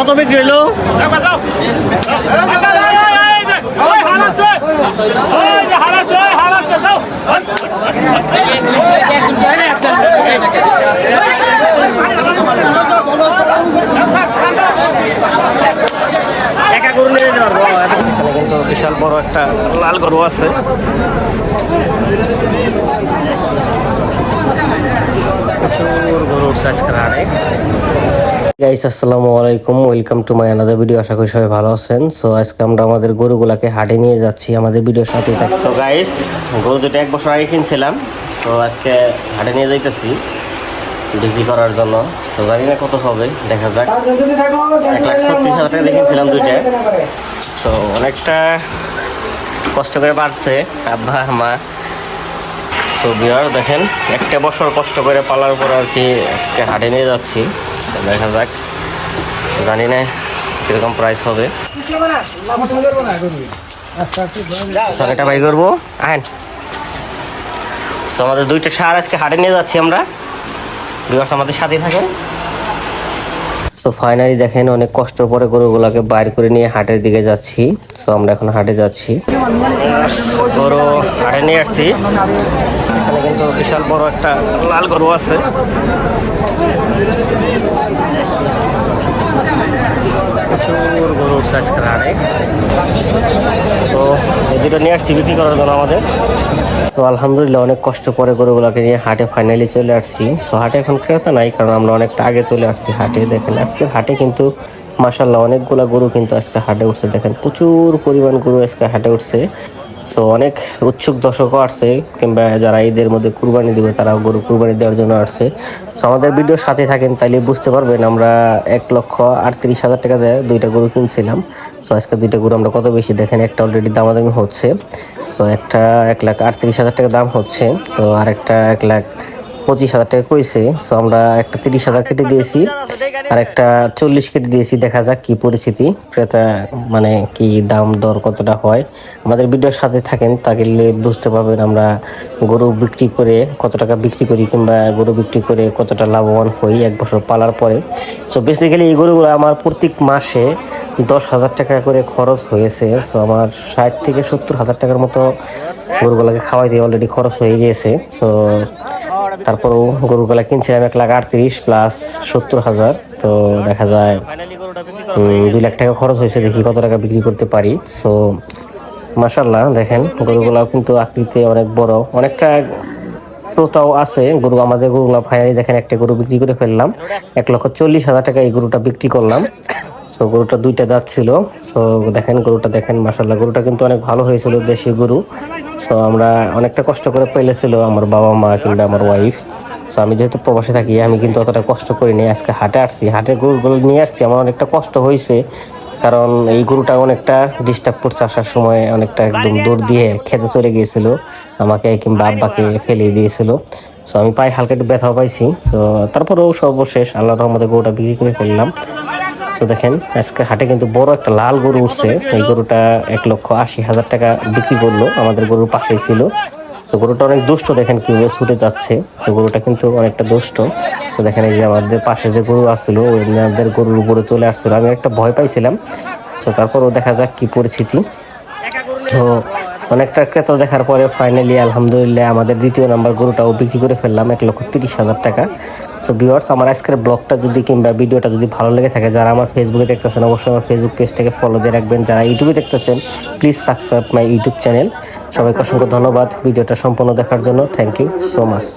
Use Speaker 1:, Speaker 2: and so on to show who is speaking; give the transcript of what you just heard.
Speaker 1: কত বিক্রি হলো? একা গরু নিয়ে যেতে পারবো। এখানে কিন্তু বিশাল বড় একটা লাল গরু আছে। প্রচুর গরুর সাইজ করা। গাইস আসসালামু আলাইকুম, welcome to my another video. আশা করি সবাই ভালো আছেন। সো আজকে আমরা আমাদের গরুগুলাকে হাটে নিয়ে যাচ্ছি, আমাদের ভিডিওর সাথেই থাকি। সো গাইস, গরু দুটো 1 বছর আগে কিনছিলাম। সো আজকে হাটে নিয়ে যাইতেছি বিক্রি করার জন্য। তো জানি না কত হবে, দেখা যাক। 1,30,000 টাকা দিয়ে কিনছিলাম দুইটা। সো অনেকটা কষ্ট করে বাড়ছে আব্বা মা। সো বিয়ার দেখেন, 1 বছর কষ্ট করে পালার পর আর কি আজকে হাটে নিয়ে যাচ্ছি। দেখা যাক, জানি না কিরকম প্রাইস হবে। এটা বাই করবো আহেন। সো আমাদের দুইটা সার আজকে হাটে নিয়ে যাচ্ছি আমরা। বিয়ার্স আমাদের সাথেই থাকেন। সো ফাইনালি দেখেন, অনেক কষ্ট পরে গরুগুলোকে বাইর করে নিয়ে হাটের দিকে যাচ্ছি। সো আমরা এখন হাটে যাচ্ছি, গরু হাটে নিয়ে আসছি। এখানে কিন্তু বিশাল বড় একটা লাল গরু আছে। প্রচুর গরুর সাইজ করা হাটে। সো এই দুটো নিয়ে আসছি বিক্রি করার জন্য আমাদের। তো আলহামদুলিল্লাহ অনেক কষ্ট করে গরুগুলোকে নিয়ে হাটে ফাইনালি চলে আসছি। সো হাটে এখন ক্রেতা নাই, কারণ আমরা অনেকটা আগে চলে আসছি হাটে। দেখেন আজকে হাটে কিন্তু মাশাআল্লাহ অনেকগুলা গরু কিন্তু আজকে হাটে উঠছে। দেখেন প্রচুর পরিমাণ গরু আজকে হাটে উঠছে। সো অনেক উৎসুক দর্শকও আসছে, কিংবা যারা ঈদের মধ্যে কুরবানি দিবে তারাও গরু কুরবানি দেওয়ার জন্য আসছে। সো আমাদের ভিডিওর সাথে থাকেন, তাইলে বুঝতে পারবেন আমরা 1,38,000 টাকা দিয়ে দুইটা গরু কিনছিলাম। সো আজকে দুইটা গরু আমরা কত বেশি দেখেন, একটা অলরেডি দামাদামি হচ্ছে। সো একটা 1,38,000 টাকা দাম হচ্ছে। সো আর একটা 1,25,000 টাকা কইছে। সো আমরা একটা 30,000 কেটে দিয়েছি, আর একটা 40 কেটে দিয়েছি। দেখা যাক কি পরিস্থিতি, ক্রেতা মানে কি দাম দর কতটা হয়। আমাদের ভিডিওর সাথে থাকেন, তাহলে বুঝতে পারবেন আমরা গরু বিক্রি করে কত টাকা বিক্রি করি, কিংবা গরু বিক্রি করে কতটা লাভবান হই 1 বছর পালার পরে। সো বেসিক্যালি এই গরুগুলো আমার প্রত্যেক মাসে 10,000 টাকা করে খরচ হয়েছে। সো আমার 60 থেকে 70,000 টাকার মতো গরুগুলাকে খাওয়াই দিয়ে অলরেডি খরচ হয়ে গিয়েছে। সো তারপরেও গরুগুলা কিনছিলাম 1,38,000 প্লাস 70,000। তো দেখা যায় 2 লাখ টাকা খরচ হয়েছে। দেখি কত টাকা বিক্রি করতে পারি। সো মাশাআল্লাহ দেখেন, গরুগুলাও কিন্তু আকৃতিতে অনেক বড়, অনেকটা শ্রোতাও আছে গরু। আমাদের গরুগুলা ফাইনালি দেখেন একটা গরু বিক্রি করে ফেললাম। 1,40,000 টাকা এই গরুটা বিক্রি করলাম। সো গরুটা দুইটা দাঁত ছিল। সো দেখেন গরুটা দেখেন, মাশাআল্লাহ গরুটা কিন্তু অনেক ভালো হয়েছিল, দেশি গরু। সো আমরা অনেকটা কষ্ট করে পেলেছিল আমার বাবা মা কিংবা আমার ওয়াইফ। সো আমি যেহেতু প্রবাসে থাকি, আমি কিন্তু অতটা কষ্ট করিনি। আজকে হাটে আসছি, হাটে গরুগুলো নিয়ে আসছি। আমার অনেকটা কষ্ট হয়েছে, কারণ এই গরুটা অনেকটা ডিস্টার্ব করছে আসার সময়। অনেকটা একদম দৌড় দিয়ে খেতে চলে গিয়েছিল, আমাকে কিংবা আব্বাকে ফেলে দিয়েছিল। সো আমি পায়ে হালকা একটু ব্যথাও পাইছি। সো তারপরেও সর্বশেষ আল্লাহর রহমতে গরুটা বিক্রি করে ফেললাম। তো দেখেন আজকে হাটে কিন্তু বড় একটা লাল গরু উঠছে। এই গরুটা 1,80,000 টাকা বিক্রি করলো, আমাদের গরুর পাশেই ছিল। তো গরুটা অনেক দুষ্ট, দেখেন কিভাবে ছুটে যাচ্ছে। তো গরুটা কিন্তু অনেকটা দুষ্ট। তো দেখেন এই যে আমাদের পাশে যে গরু আসছিল, ওনাদের গরুর উপরে চলে আসছিল। আমি একটা ভয় পাইছিলাম। তো তারপরও দেখা যাক কি পরিস্থিতি। সো অনেকটা ক্রেতা দেখার পরে ফাইনালি আলহামদুলিল্লাহ আমাদের দ্বিতীয় নাম্বার গরুটাও বিক্রি করে ফেললাম 1,30,000 টাকা। সো ভিউয়ার্স, আমার আজকের ব্লগটা যদি কিংবা ভিডিওটা যদি ভালো লেগে থাকে, যারা আমার ফেসবুকে দেখতেছেন অবশ্যই আমার ফেসবুক পেজটাকে ফলো দিয়ে রাখবেন। যারা ইউটিউবে দেখতেছেন please subscribe my YouTube channel. সবাইকে অসংখ্য ধন্যবাদ ভিডিওটা সম্পূর্ণ দেখার জন্য। Thank you so much.